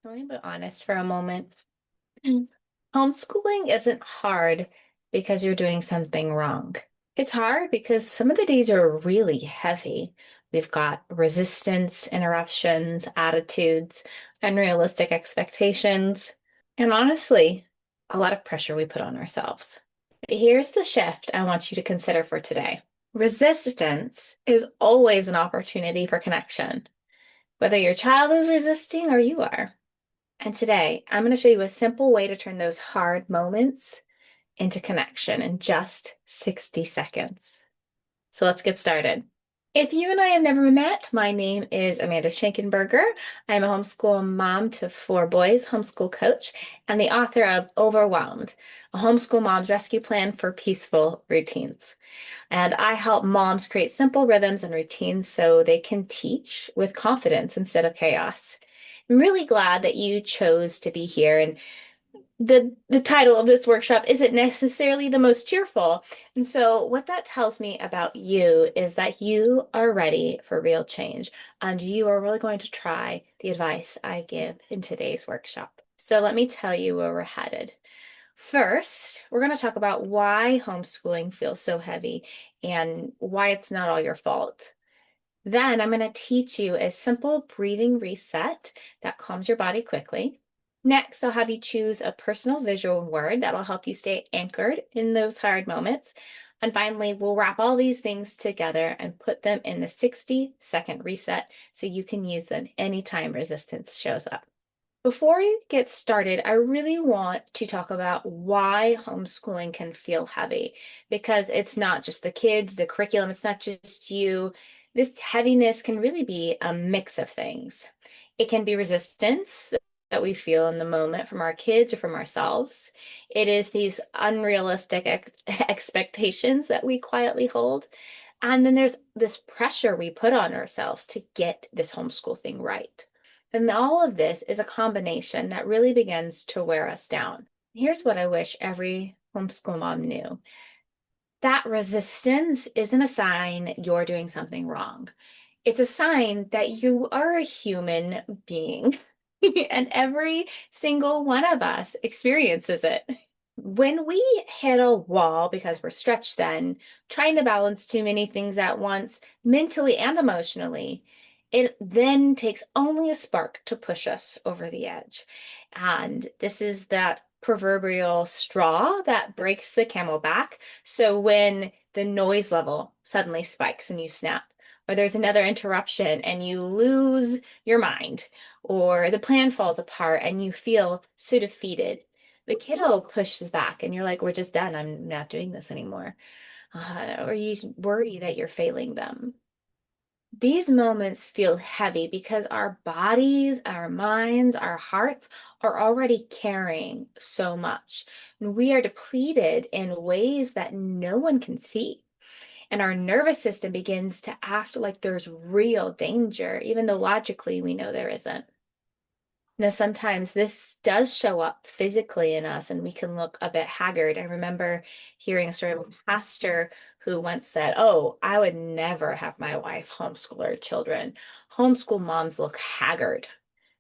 Let me be honest for a moment. Homeschooling isn't hard because you're doing something wrong. It's hard because some of the days are really heavy. We've got resistance, interruptions, attitudes, unrealistic expectations, and honestly, a lot of pressure we put on ourselves. But here's the shift I want you to consider for today. Resistance is always an opportunity for connection, whether your child is resisting or you are. And today, I'm going to show you a simple way to turn those hard moments into connection in just 60 seconds. So let's get started. If you and I have never met, my name is Amanda Schenkenberger. I'm a homeschool mom to four boys, homeschool coach, and the author of Overwhelmed, a homeschool mom's rescue plan for peaceful routines. And I help moms create simple rhythms and routines so they can teach with confidence instead of chaos. I'm really glad that you chose to be here. And the title of this workshop isn't necessarily the most cheerful. And so what that tells me about you is that you are ready for real change and you are really going to try the advice I give in today's workshop. So let me tell you where we're headed. First, we're going to talk about why homeschooling feels so heavy and why it's not all your fault. Then I'm going to teach you a simple breathing reset that calms your body quickly. Next, I'll have you choose a personal visual word that'll help you stay anchored in those hard moments. And finally, we'll wrap all these things together and put them in the 60-second reset so you can use them anytime resistance shows up. Before we get started, I really want to talk about why homeschooling can feel heavy, because it's not just the kids, the curriculum, it's not just you. This heaviness can really be a mix of things. It can be resistance that we feel in the moment from our kids or from ourselves. It is these unrealistic expectations that we quietly hold. And then there's this pressure we put on ourselves to get this homeschool thing right. And all of this is a combination that really begins to wear us down. Here's what I wish every homeschool mom knew. That resistance isn't a sign you're doing something wrong. It's a sign that you are a human being, and every single one of us experiences it. When we hit a wall because we're stretched thin, trying to balance too many things at once, mentally and emotionally, it then takes only a spark to push us over the edge. And this is that proverbial straw that breaks the camel back. So when the noise level suddenly spikes and you snap, or there's another interruption and you lose your mind, or the plan falls apart and you feel so defeated, the kiddo pushes back and you're like, we're just done. I'm not doing this anymore. Or you worry that you're failing them. These moments feel heavy because our bodies, our minds, our hearts are already carrying so much. And we are depleted in ways that no one can see. And our nervous system begins to act like there's real danger, even though logically we know there isn't. Now, sometimes this does show up physically in us and we can look a bit haggard. I remember hearing a story of a pastor who once said, "Oh, I would never have my wife homeschool her children. Homeschool moms look haggard."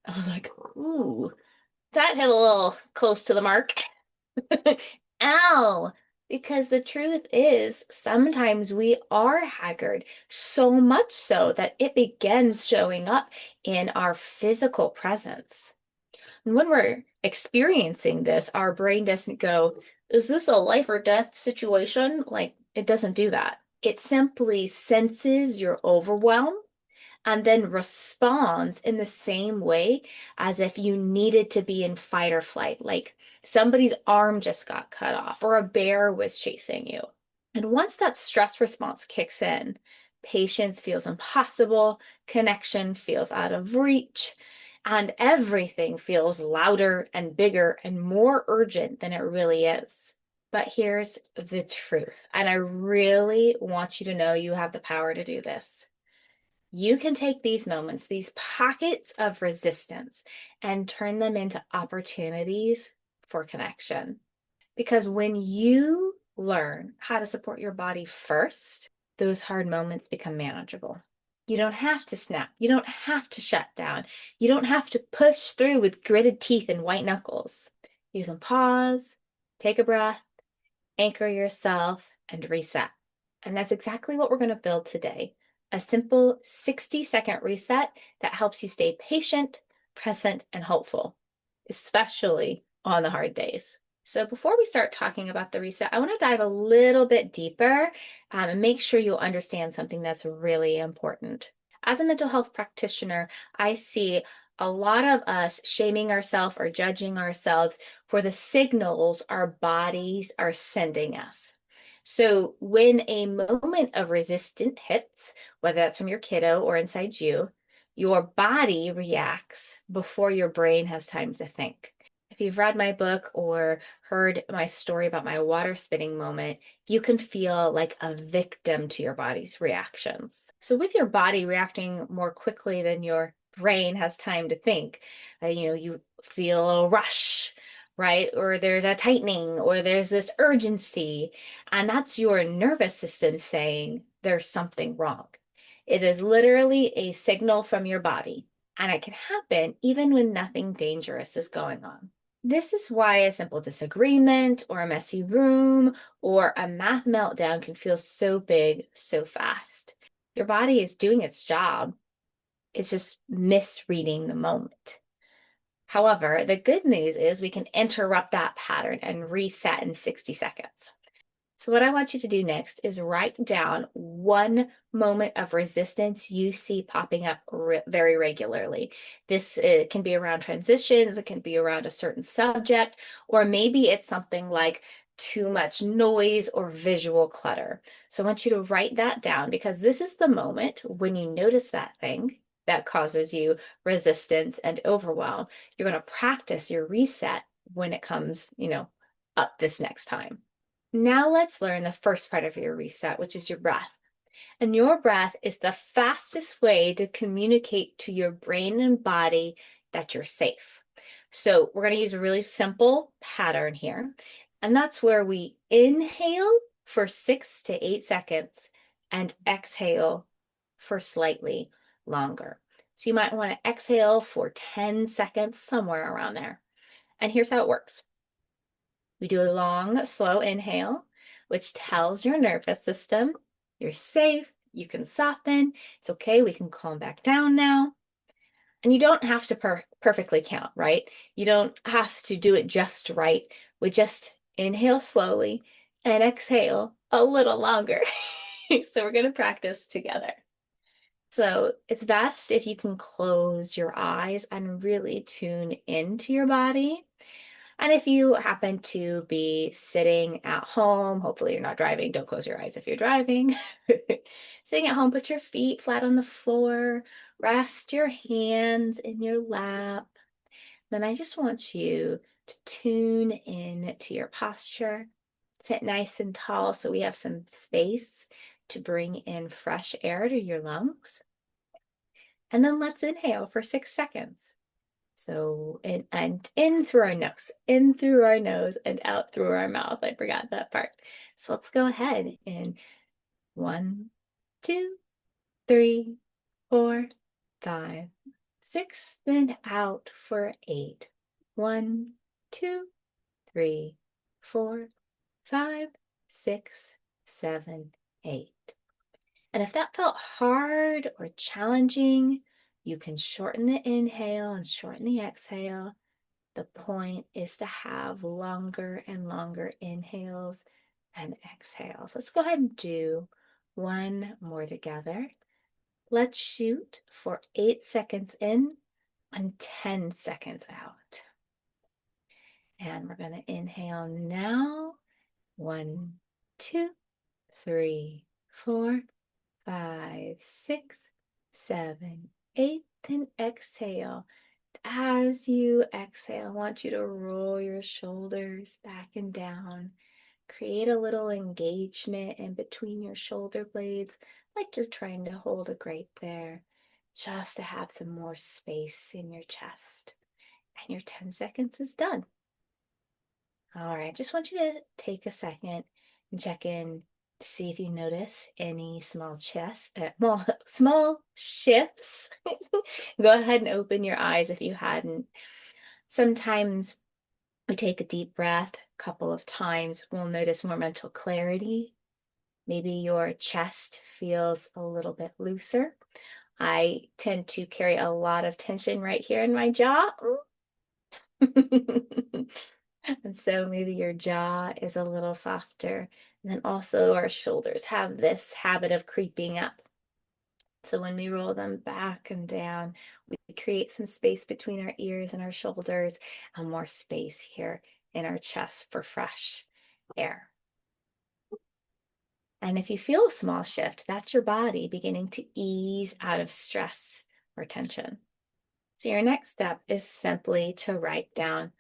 I was like, ooh, that hit a little close to the mark. Ow. Because the truth is, sometimes we are haggard, so much so that it begins showing up in our physical presence. And when we're experiencing this, our brain doesn't go, is this a life or death situation? Like, it doesn't do that. It simply senses your overwhelm and then responds in the same way as if you needed to be in fight or flight, like somebody's arm just got cut off or a bear was chasing you. And once that stress response kicks in, patience feels impossible, connection feels out of reach, and everything feels louder and bigger and more urgent than it really is. But here's the truth, and I really want you to know you have the power to do this. You can take these moments, these pockets of resistance, and turn them into opportunities for connection. Because when you learn how to support your body first, those hard moments become manageable. You don't have to snap. You don't have to shut down. You don't have to push through with gritted teeth and white knuckles. You can pause, take a breath, anchor yourself, and reset. And that's exactly what we're going to build today. A simple 60-second reset that helps you stay patient, present, and hopeful, especially on the hard days. So before we start talking about the reset, I want to dive a little bit deeper and make sure you'll understand something that's really important. As a mental health practitioner, I see a lot of us shaming ourselves or judging ourselves for the signals our bodies are sending us. So when a moment of resistance hits, whether that's from your kiddo or inside you, your body reacts before your brain has time to think. If you've read my book or heard my story about my water spitting moment, you can feel like a victim to your body's reactions. So with your body reacting more quickly than your brain has time to think, you feel a rush, right? Or there's a tightening, or there's this urgency, and that's your nervous system saying there's something wrong. It is literally a signal from your body, and it can happen even when nothing dangerous is going on. This is why a simple disagreement or a messy room or a math meltdown can feel so big so fast. Your body is doing its job. It's just misreading the moment. However, the good news is we can interrupt that pattern and reset in 60 seconds. So what I want you to do next is write down one moment of resistance you see popping up very regularly. This can be around transitions, it can be around a certain subject, or maybe it's something like too much noise or visual clutter. So I want you to write that down, because this is the moment when you notice that thing that causes you resistance and overwhelm. You're going to practice your reset when it comes, up this next time. Now let's learn the first part of your reset, which is your breath. And your breath is the fastest way to communicate to your brain and body that you're safe. So we're going to use a really simple pattern here. And that's where we inhale for 6 to 8 seconds and exhale for slightly longer. So you might want to exhale for 10 seconds, somewhere around there. And here's how it works. We do a long, slow inhale, which tells your nervous system you're safe, you can soften, it's okay, we can calm back down now. And you don't have to perfectly count, right? You don't have to do it just right. We just inhale slowly and exhale a little longer. So we're going to practice together. So it's best if you can close your eyes and really tune into your body. And if you happen to be sitting at home, hopefully you're not driving, don't close your eyes if you're driving. Sitting at home, put your feet flat on the floor, rest your hands in your lap. Then I just want you to tune in to your posture. Sit nice and tall so we have some space to bring in fresh air to your lungs. And then let's inhale for 6 seconds. So, and in through our nose and out through our mouth. I forgot that part. So let's go ahead and 1, 2, 3, 4, 5, 6, then out for 8. 1, 2, 3, 4, 5, 6, 7, 8. And if that felt hard or challenging, you can shorten the inhale and shorten the exhale. The point is to have longer and longer inhales and exhales. Let's go ahead and do one more together. Let's shoot for 8 seconds in and 10 seconds out. And we're going to inhale now. 1, 2, 3, 4, 5, 6, 7, 8. Then exhale. As you exhale, I want you to roll your shoulders back and down. Create a little engagement in between your shoulder blades, like you're trying to hold a grape there, just to have some more space in your chest. And your 10 seconds is done. All right, just want you to take a second and check in See if you notice any small shifts. Go ahead and open your eyes if you hadn't. Sometimes we take a deep breath a couple of times, we'll notice more mental clarity. Maybe your chest feels a little bit looser. I tend to carry a lot of tension right here in my jaw. And so maybe your jaw is a little softer. And then also our shoulders have this habit of creeping up. So when we roll them back and down, we create some space between our ears and our shoulders and more space here in our chest for fresh air. And if you feel a small shift, that's your body beginning to ease out of stress or tension. So your next step is simply to write down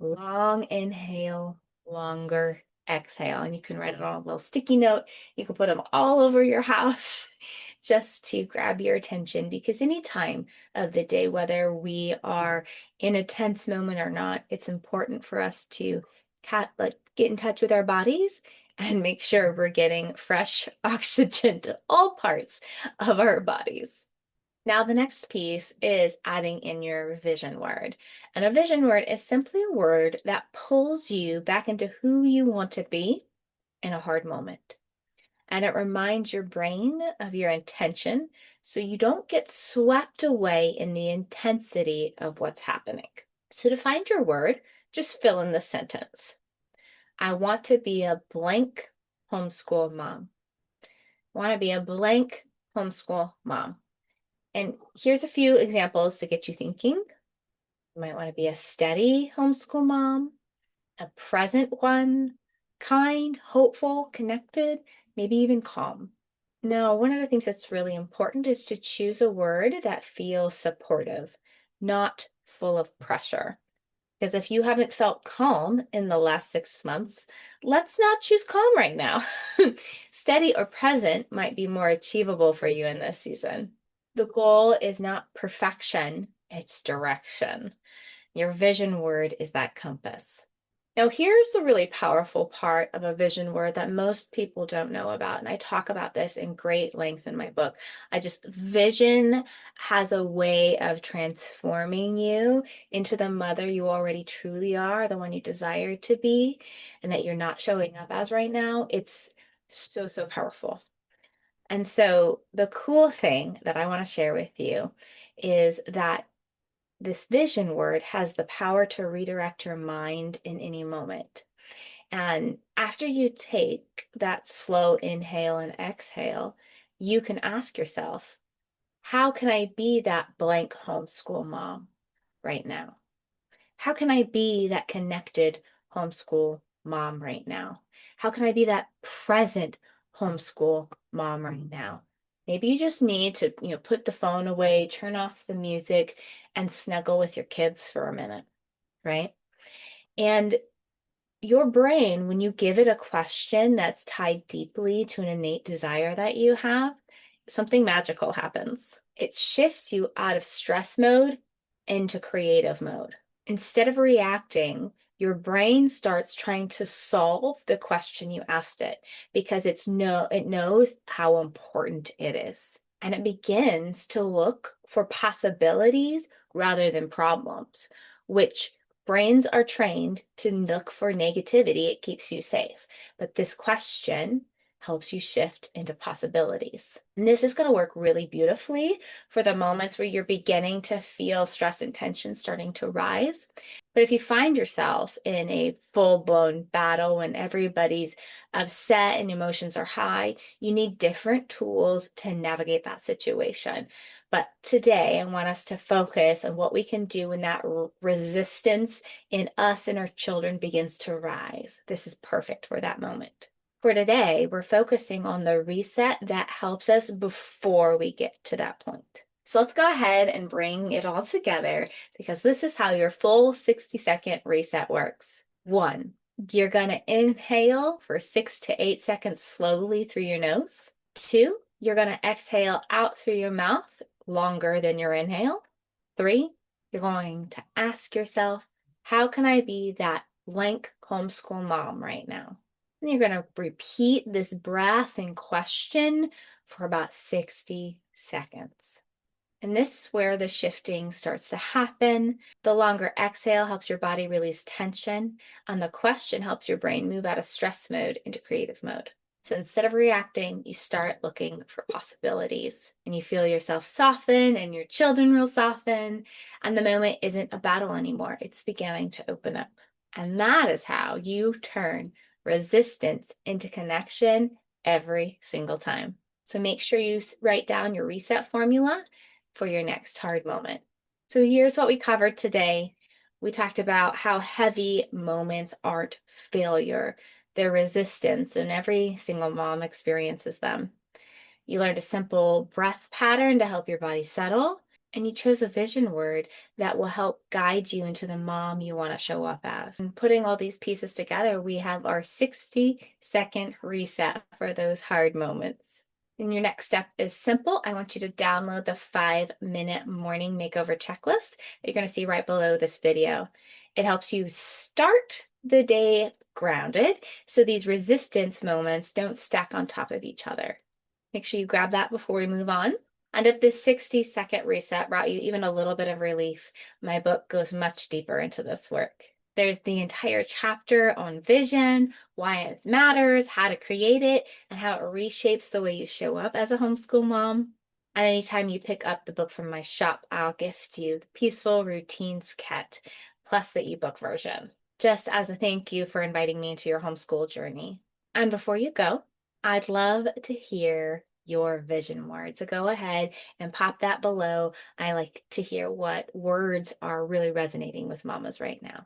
long inhale, longer exhale. And you can write it on a little sticky note. You can put them all over your house just to grab your attention, because any time of the day, whether we are in a tense moment or not, it's important for us to get in touch with our bodies and make sure we're getting fresh oxygen to all parts of our bodies. Now, the next piece is adding in your vision word. And a vision word is simply a word that pulls you back into who you want to be in a hard moment. And it reminds your brain of your intention so you don't get swept away in the intensity of what's happening. So, to find your word, just fill in the sentence. I want to be a blank homeschool mom. I want to be a blank homeschool mom. And here's a few examples to get you thinking. You might want to be a steady homeschool mom, a present one, kind, hopeful, connected, maybe even calm. Now, one of the things that's really important is to choose a word that feels supportive, not full of pressure. Because if you haven't felt calm in the last 6 months, let's not choose calm right now. Steady or present might be more achievable for you in this season. The goal is not perfection, it's direction. Your vision word is that compass. Now, here's the really powerful part of a vision word that most people don't know about. And I talk about this in great length in my book. Vision has a way of transforming you into the mother you already truly are, the one you desire to be, and that you're not showing up as right now. It's so, so powerful. And so the cool thing that I want to share with you is that this vision word has the power to redirect your mind in any moment. And after you take that slow inhale and exhale, you can ask yourself, how can I be that blank homeschool mom right now? How can I be that connected homeschool mom right now? How can I be that present homeschool mom right now? Maybe you just need to, put the phone away, turn off the music, and snuggle with your kids for a minute, right? And your brain, when you give it a question that's tied deeply to an innate desire that you have, something magical happens. It shifts you out of stress mode into creative mode. Instead of reacting, your brain starts trying to solve the question you asked it because it knows how important it is. And it begins to look for possibilities rather than problems, which brains are trained to look for negativity. It keeps you safe. But this question helps you shift into possibilities. And this is going to work really beautifully for the moments where you're beginning to feel stress and tension starting to rise. But if you find yourself in a full-blown battle when everybody's upset and emotions are high, you need different tools to navigate that situation. But today, I want us to focus on what we can do when that resistance in us and our children begins to rise. This is perfect for that moment. For today, we're focusing on the reset that helps us before we get to that point. So let's go ahead and bring it all together because this is how your full 60-second reset works. 1, you're going to inhale for 6 to 8 seconds slowly through your nose. 2, you're going to exhale out through your mouth longer than your inhale. 3, you're going to ask yourself, how can I be that blank homeschool mom right now? And you're going to repeat this breath and question for about 60 seconds. And this is where the shifting starts to happen. The longer exhale helps your body release tension, and the question helps your brain move out of stress mode into creative mode. So instead of reacting, you start looking for possibilities, and you feel yourself soften, and your children will soften, and the moment isn't a battle anymore. It's beginning to open up. And that is how you turn resistance into connection every single time. So make sure you write down your reset formula for your next hard moment. So here's what we covered today. We talked about how heavy moments aren't failure, they're resistance, and every single mom experiences them. You learned a simple breath pattern to help your body settle, and you chose a vision word that will help guide you into the mom you want to show up as. And putting all these pieces together, we have our 60-second reset for those hard moments. And your next step is simple. I want you to download the 5-minute morning makeover checklist that you're going to see right below this video. It helps you start the day grounded so these resistance moments don't stack on top of each other. Make sure you grab that before we move on. And if this 60-second reset brought you even a little bit of relief, my book goes much deeper into this work. There's the entire chapter on vision, why it matters, how to create it, and how it reshapes the way you show up as a homeschool mom. And anytime you pick up the book from my shop, I'll gift you the Peaceful Routines Kit, plus the ebook version, just as a thank you for inviting me into your homeschool journey. And before you go, I'd love to hear your vision word. So go ahead and pop that below. I like to hear what words are really resonating with mamas right now.